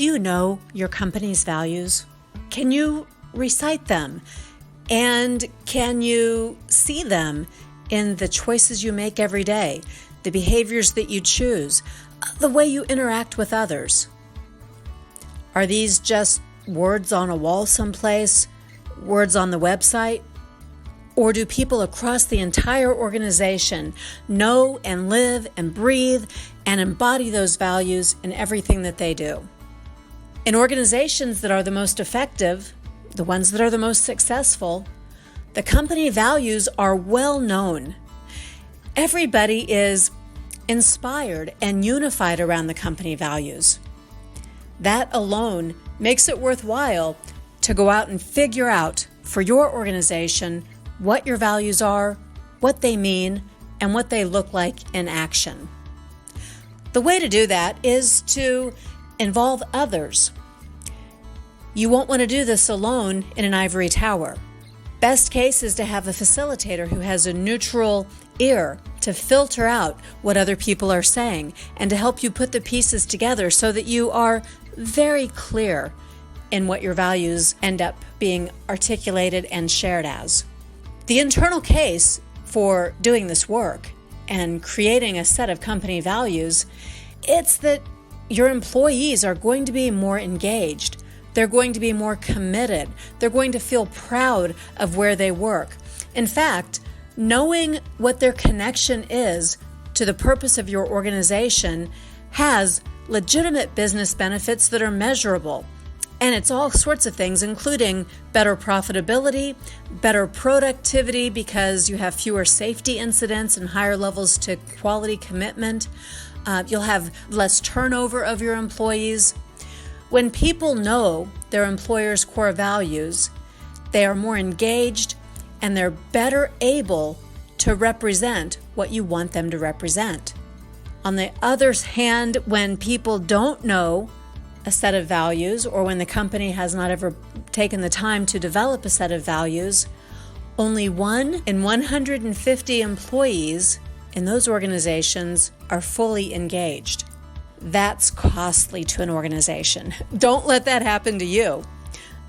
Do you know your company's values? Can you recite them? And can you see them in the choices you make every day, the behaviors that you choose, the way you interact with others? Are these just words on a wall someplace, words on the website? Or do people across the entire organization know and live and breathe and embody those values in everything that they do? In organizations that are the most effective, the ones that are the most successful, the company values are well known. Everybody is inspired and unified around the company values. That alone makes it worthwhile to go out and figure out for your organization what your values are, what they mean, and what they look like in action. The way to do that is to involve others. You won't want to do this alone in an ivory tower. Best case is to have a facilitator who has a neutral ear to filter out what other people are saying and to help you put the pieces together so that you are very clear in what your values end up being articulated and shared as. The internal case for doing this work and creating a set of company values, it's that your employees are going to be more engaged. They're going to be more committed. They're going to feel proud of where they work. In fact, knowing what their connection is to the purpose of your organization has legitimate business benefits that are measurable. And it's all sorts of things, including better profitability, better productivity because you have fewer safety incidents and higher levels to quality commitment. You'll have less turnover of your employees. When people know their employer's core values, they are more engaged and they're better able to represent what you want them to represent. On the other hand, when people don't know a set of values, or when the company has not ever taken the time to develop a set of values, only 1 in 150 employees in those organizations are fully engaged. That's costly to an organization. Don't let that happen to you.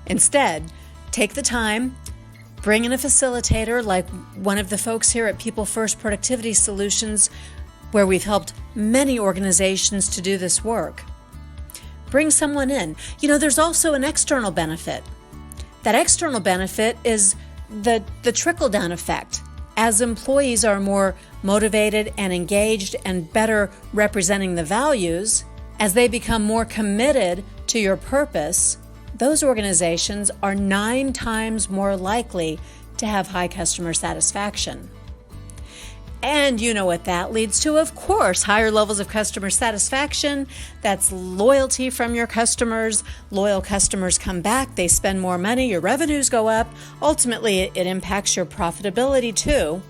Instead, take the time, bring in a facilitator like one of the folks here at People First Productivity Solutions, where we've helped many organizations to do this work. Bring someone in. There's also an external benefit. That external benefit is the trickle-down effect. As employees are more motivated and engaged and better representing the values, as they become more committed to your purpose, those organizations are 9 times more likely to have high customer satisfaction. And you know what that leads to, of course, higher levels of customer satisfaction. That's loyalty from your customers. Loyal customers come back, they spend more money, your revenues go up. Ultimately, it impacts your profitability too,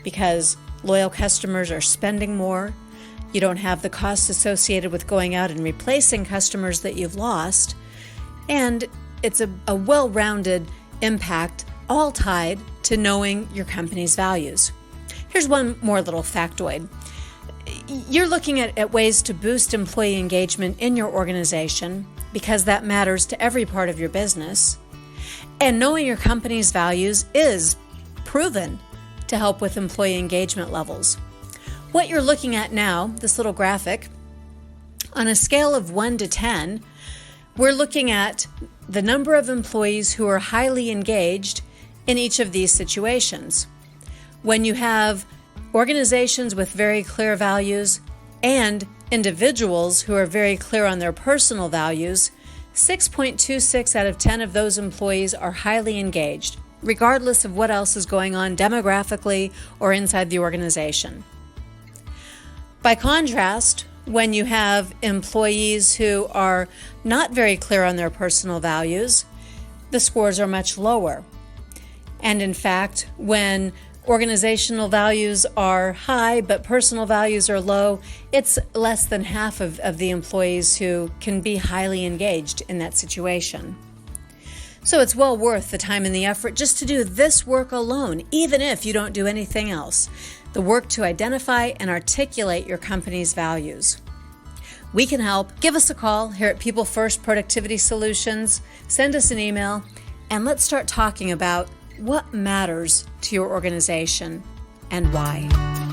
because loyal customers are spending more. You don't have the costs associated with going out and replacing customers that you've lost. And it's a well-rounded impact, all tied to knowing your company's values. Here's one more little factoid. You're looking at ways to boost employee engagement in your organization because that matters to every part of your business. And knowing your company's values is proven to help with employee engagement levels. What you're looking at now, this little graphic, on a scale of 1 to 10, we're looking at the number of employees who are highly engaged in each of these situations. When you have organizations with very clear values and individuals who are very clear on their personal values, 6.26 out of 10 of those employees are highly engaged, regardless of what else is going on demographically or inside the organization. By contrast, when you have employees who are not very clear on their personal values, the scores are much lower. And in fact, when organizational values are high, but personal values are low, it's less than half of the employees who can be highly engaged in that situation. So it's well worth the time and the effort just to do this work alone, even if you don't do anything else. The work to identify and articulate your company's values. We can help. Give us a call here at People First Productivity Solutions. Send us an email, and let's start talking about what matters to your organization and why.